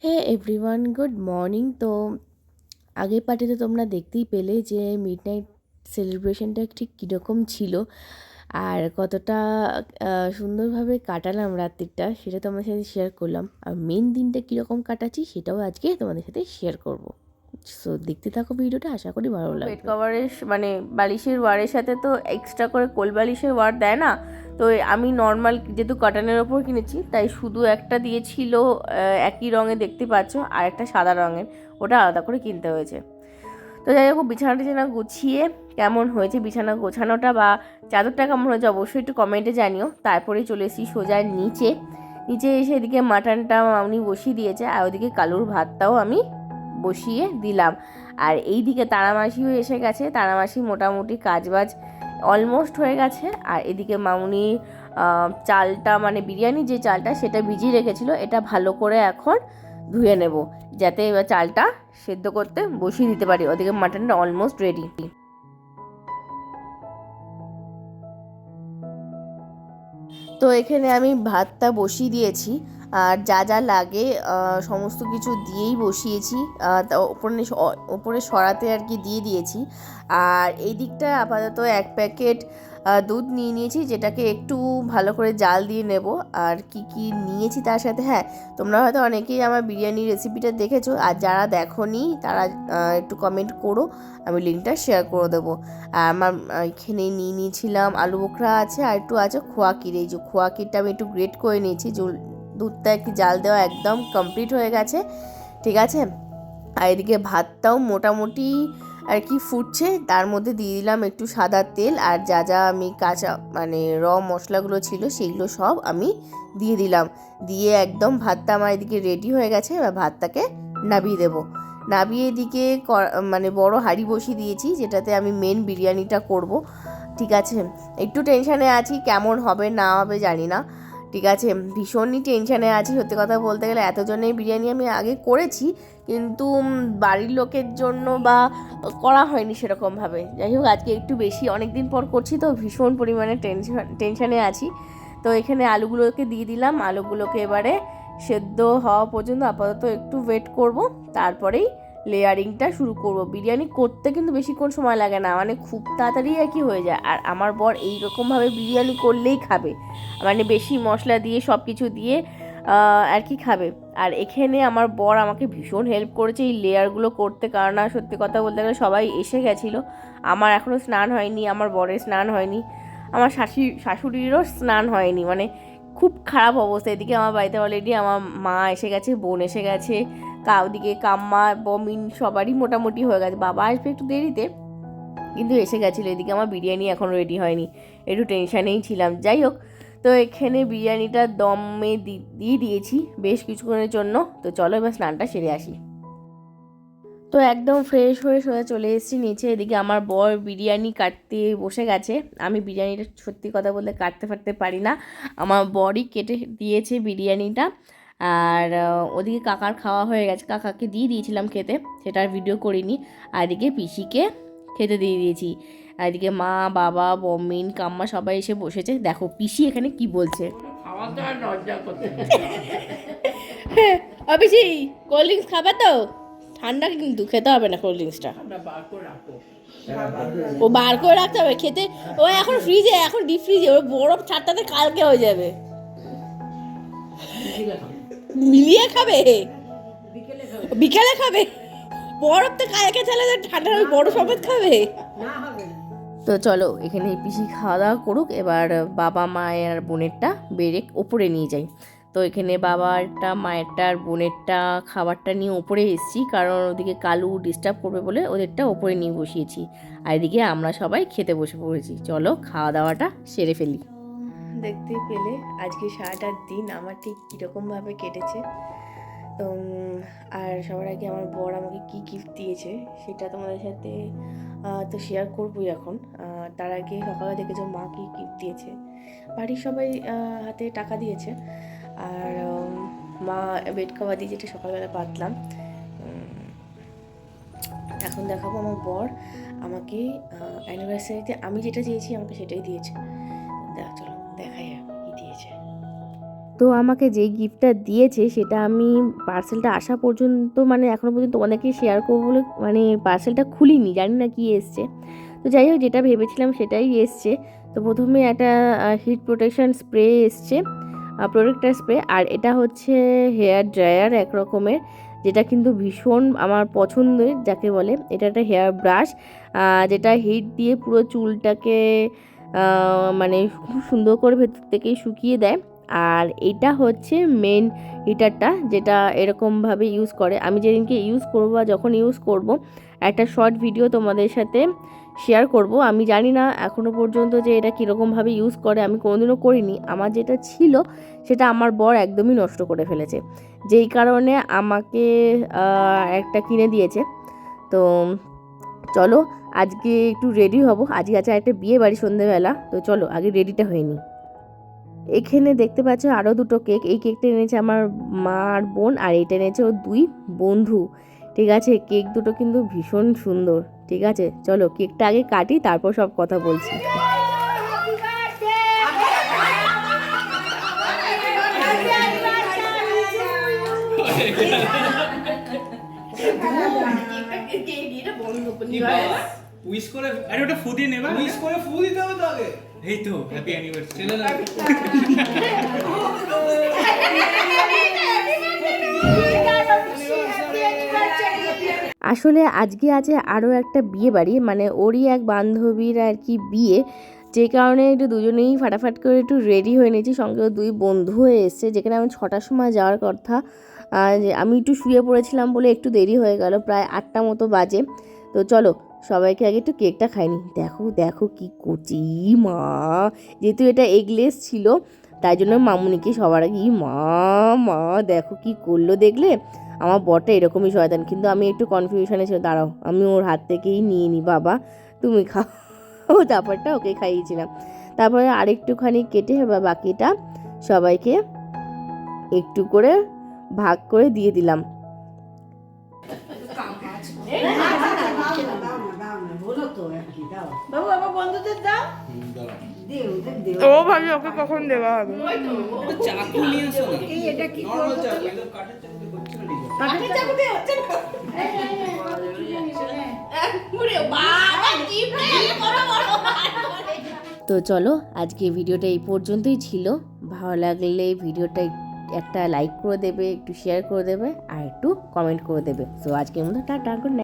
হে everyone, good morning. তো আগের পার্টিতে তোমরা দেখতেই পেলে যে মিডনাইট সেলিব্রেশনটা ঠিক কীরকম ছিল আর কতটা সুন্দরভাবে কাটালাম রাত্রিটা, সেটা তোমাদের সাথে শেয়ার করলাম। আর মেন দিনটা কীরকম কাটাচ্ছি সেটাও আজকে তোমাদের সাথে শেয়ার করব। সো দেখতে থাকো ভিডিওটা, আশা করি ভালো লাগবে। বেড কভারের মানে বালিশের ওয়ারের সাথে তো এক্সট্রা করে কোল বালিশের ওয়ার দেয় না, তো আমি নর্মাল যেহেতু কটনের ওপর কিনেছি তাই শুধু একটা দিয়েছিল একই রঙে দেখতে পাচ্ছ, আর একটা সাদা রঙের, ওটা আলাদা করে কিনতে হয়েছে। তো যাই হোক, বিছানা টিছানা গুছিয়ে কেমন হয়েছে বিছানা গোছানোটা বা চাদরটা কেমন হয়েছে অবশ্যই একটু কমেন্টে জানিও। তারপরেই চলে এসেছি সোজা নিচে এসে এদিকে মাটনটা উনি বসিয়ে দিয়েছে, আর ওদিকে কালুর ভাতটাও আমি বসিয়ে দিলাম। আর এই দিকে তারামাসিও এসে গেছে, তারামাসি মোটামুটি কাজবাজ অলমোস্ট হয়ে গেছে। আর এদিকে মামুনি চালটা মানে বিরিয়ানি যে চালটা সেটা ভিজিয়ে রেখেছিল, এটা ভালো করে এখন ধুয়ে নেব যাতে এবার চালটা সেদ্ধ করতে বসিয়ে দিতে পারি। ওদিকে মাটনটা অলমোস্ট রেডি। তো এখানে আমি ভাতটা বসিয়ে দিয়েছি, আর যা যা লাগে সমস্ত কিছু দিয়েই বসিয়েছি। ওপরে সরাতে আর কি দিয়ে দিয়েছি। আর এই দিকটা আপাতত 1 প্যাকেট দুধ নিয়ে নিয়েছি, যেটাকে একটু ভালো করে জাল দিয়ে নেব। আর কি কি নিয়েছি তার সাথে, হ্যাঁ, তোমরা হয়তো অনেকেই আমার বিরিয়ানির রেসিপিটা দেখেছো, আর যারা দেখোনি তারা একটু কমেন্ট করো, আমি লিঙ্কটা শেয়ার করে দেবো। আর আমার এখানে নিয়ে নিয়েছিলাম আলু বোখরা আছে, আর একটু আছে খোয়াকির। এই যে খোয়াকিরটা আমি একটু গ্রেট করে নিয়েছি। দুধটা একটু জাল দেওয়া একদম কমপ্লিট হয়ে গেছে, ঠিক আছে। আর এদিকে ভাতটাও মোটামুটি আর কি ফুটছে, তার মধ্যে দিয়ে দিলাম একটু সাদা তেল, আর যা যা আমি কাঁচা মানে মশলাগুলো ছিল সেইগুলো সব আমি দিয়ে দিলাম। দিয়ে একদম ভাতটা আমার এদিকে রেডি হয়ে গেছে। এবার ভাতটাকে নামিয়ে দেবো। নামিয়ে এদিকে মানে বড় হাঁড়ি বসিয়ে দিয়েছি, যেটাতে আমি মেন বিরিয়ানিটা করব, ঠিক আছে। একটু টেনশানে আছি, কেমন হবে না হবে জানি না, ঠিক আছে। ভীষণই টেনশানে আছি সত্যি কথা বলতে গেলে। এতজনের বিরিয়ানি আমি আগে করেছি, কিন্তু বাড়ির লোকের জন্য বা করা হয়নি সেরকমভাবে। যাই হোক, আজকে একটু বেশি অনেক দিন পর করছি, তো ভীষণ পরিমাণে টেনশানে আছি। তো এখানে আলুগুলোকে দিয়ে দিলাম। আলুগুলোকে এবারে সেদ্ধ হওয়া পর্যন্ত আপাতত একটু ওয়েট করব, তারপরেই লেয়ারিংটা শুরু করব। বিরিয়ানি করতে কিন্তু বেশিক্ষণ সময় লাগে না, মানে খুব তাড়াতাড়ি আর কি হয়ে যায়। আর আমার বর এইরকমভাবে বিরিয়ানি করলেই খাবে, মানে বেশি মশলা দিয়ে সব কিছু দিয়ে আর কি খাবে। আর এখানে আমার বর আমাকে ভীষণ হেল্প করেছে এই লেয়ারগুলো করতে, কারণ না সত্যি কথা বলতে গেলে সবাই এসে গেছিলো। আমার এখনও স্নান হয়নি, আমার বরের স্নান হয়নি, আমার শাশুড়িরও স্নান হয়নি, মানে খুব খারাপ অবস্থা। এদিকে আমার বাড়িতে অলরেডি আমার মা এসে গেছে, বোন এসে গেছে, ওদিকে কাম্মা বমিন সবারই মোটামুটি হয়ে গেছে। বাবা আসবে একটু দেরিতে, কিন্তু এসে গেছিলো। এদিকে আমার বিরিয়ানি এখন রেডি হয়নি, একটু টেনশানেই ছিলাম। যাই হোক, তো এখানে বিরিয়ানিটা দমে দিয়ে দিয়েছি বেশ কিছুক্ষণের জন্য। তো চলো এবার স্নানটা সেরে আসি। তো একদম ফ্রেশ হয়ে সোজা চলে এসেছি নিচে। এদিকে আমার বর বিরিয়ানি কাটতে বসে গেছে। আমি বিরিয়ানিটা সত্যি কথা বলতে কাটতে ফাটতে পারি না, আমার বরই কেটে দিয়েছে বিরিয়ানিটা। আর ওদিকে কাকার খাওয়া হয়ে গেছে, কাকাকে দিয়ে দিয়েছিলাম খেতে, সেটা আর ভিডিও করিনি। আর এদিকে পিসিকে খেতে দিয়ে দিয়েছি। আর এদিকে মা, বাবা, বমিন, কাম্মা সবাই এসে বসেছে। দেখো পিসি এখানে কি বলছে। পিসি, কোল্ড ড্রিঙ্কস খাবে তো? ঠান্ডা কিন্তু খেতে হবে না কোল্ড ড্রিঙ্কসটা, ও বার করে রাখতে হবে খেতে। ও এখন ফ্রিজে, এখন ডিপ ফ্রিজে, ওর বরফ ছাড়টাতে কালকে হয়ে যাবে। মিলিয়ে খাবে, বিকেলে খাবে। বরফ তো কালকে চলে যায়, ঠান্ডা বরফ সমেত খাবে। তো চলো এখানে পিসি খাওয়া দাওয়া করুক, এবার বাবা মায়ের আর বোনেরটা বেড়ে ওপরে নিয়ে যাই। তো এখানে বাবারটা, মায়েরটা আর বোনেরটা খাবারটা নিয়ে ওপরে এসেছি, কারণ ওদিকে কালু ডিস্টার্ব করবে বলে ওদেরটা ওপরে নিয়ে বসিয়েছি। আর এদিকে আমরা সবাই খেতে বসে পড়েছি। চলো খাওয়া দাওয়াটা সেরে ফেলি। দেখতে পেলে আজকে সারাটা দিন আমার ঠিক কীরকমভাবে কেটেছে। তো আর সবার আগে আমার বর আমাকে কী গিফট দিয়েছে সেটা তোমাদের সাথে তো শেয়ার করবোই এখন। তার আগে সকালে দেখেছো মা কী গিফট দিয়েছে। বাড়ির সবাই হাতে টাকা দিয়েছে, আর মা বেড কভার দিয়ে যেটা সকালবেলা পাতলাম। এখন দেখাবো আমার বর আমাকে অ্যানিভার্সারিতে আমি যেটা চেয়েছি আমাকে সেটাই দিয়েছে। চলো দেখাই কী দিয়েছে। তো আমাকে যে গিফটটা দিয়েছে সেটা আমি পার্সেলটা আসা পর্যন্ত মানে এখনও পর্যন্ত তোমাদেরকে শেয়ার করবো বলে মানে পার্সেলটা খুলিনি, জানি না কি এসছে। তো যাই হোক, যেটা ভেবেছিলাম সেটাই এসছে। তো প্রথমে একটা হিট প্রোটেকশন স্প্রে এসছে, প্রোটেক্টার স্প্রে, আর এটা হচ্ছে হেয়ার ড্রায়ার এক রকমের, যেটা কিন্তু ভীষণ আমার পছন্দের যাকে বলে। এটা একটা হেয়ার ব্রাশ যেটা হিট দিয়ে পুরো চুলটাকে মানে খুব সুন্দর করে ভেতর থেকেই শুকিয়ে দেয়। আর এটা হচ্ছে মেন হিটারটা, যেটা এরকমভাবে ইউজ করে। আমি যেদিনকে ইউজ করবো বা যখন ইউজ করব একটা শর্ট ভিডিও তোমাদের সাথে শেয়ার করব। আমি জানি না এখনও পর্যন্ত যে এটা কীরকমভাবে ইউজ করে, আমি কোনোদিনও করিনি। আমার যেটা ছিল সেটা আমার বর একদমই নষ্ট করে ফেলেছে, যেই কারণে আমাকে একটা কিনে দিয়েছে। তো চলো আজকে একটু রেডি হব, আজকে আছে একটা বিয়ে বাড়ি সন্ধেবেলা। তো চলো আগে রেডিটা হয়ে নিই। এখানে দেখতে পাচ্ছ আরও দুটো কেক। এই কেকটা এনেছে আমার মা আর বোন, আর এটা এনেছে ওর দুই বন্ধু। ঠিক আছে, কেক দুটো কিন্তু ভীষণ সুন্দর। ঠিক আছে, চলো কেকটা আগে কাটি, তারপর সব কথা বলছি। উইশ করে আরে ওটা ফু দিয়ে নেবা, উইশ করে ফু দিতে হবে তো আগে। এই তো হ্যাপি অ্যানিভার্সারি। আসলে আজকে আছে আরও একটা বিয়ে বাড়ি, মানে ওরই এক বান্ধবীর আর কি বিয়ে, যে কারণে একটু দুজনেই ফাটাফাট করে একটু রেডি হয়ে নিয়েছি। সঙ্গে দুই বন্ধু হয়ে এসছে, যেখানে আমি 6টার সময় যাওয়ার কথা। আমি একটু শুয়ে পড়েছিলাম বলে একটু দেরি হয়ে গেল, প্রায় 8টা মতো বাজে। তো চলো সবাইকে আগে একটু কেকটা খাইনি। দেখো দেখো কি কচি মা, যেহেতু এটা এগলেস ছিল তাই জন্য মামুনিকে সবার আগে মা মা দেখো কি করলো দেখলে। আমার বরটা এরকমই শয়তান, কিন্তু আমি একটু কনফিউশনে ছিল। দাঁড়াও আমি ওর হাত থেকেই নিয়ে নিই, বাবা তুমি খাও। তারপরটা ওকে খাইয়েছিলাম। তারপরে আরেকটুখানি কেটে বা বাকিটা সবাইকে একটু করে ভাগ করে দিয়ে দিলাম। ও ভাবি ওকে কখন দেওয়া হবে? চাকু নিয়ে আসো না, এটা কি নরমাল চাকু, একদম কাঠের চাকু দিয়ে করছে না। কাঠের চাকু দিয়ে হচ্ছে না। বাবা কি বড় বড়। তো চলো আজকে ভিডিওটা এই পর্যন্তই ছিল। ভালো লাগলে ভিডিওটা একটা লাইক করে দেবে, একটু শেয়ার করে দেবে, আর একটু কমেন্ট করে দেবে। সো আজকের মতো টাটা, গুড নাইট।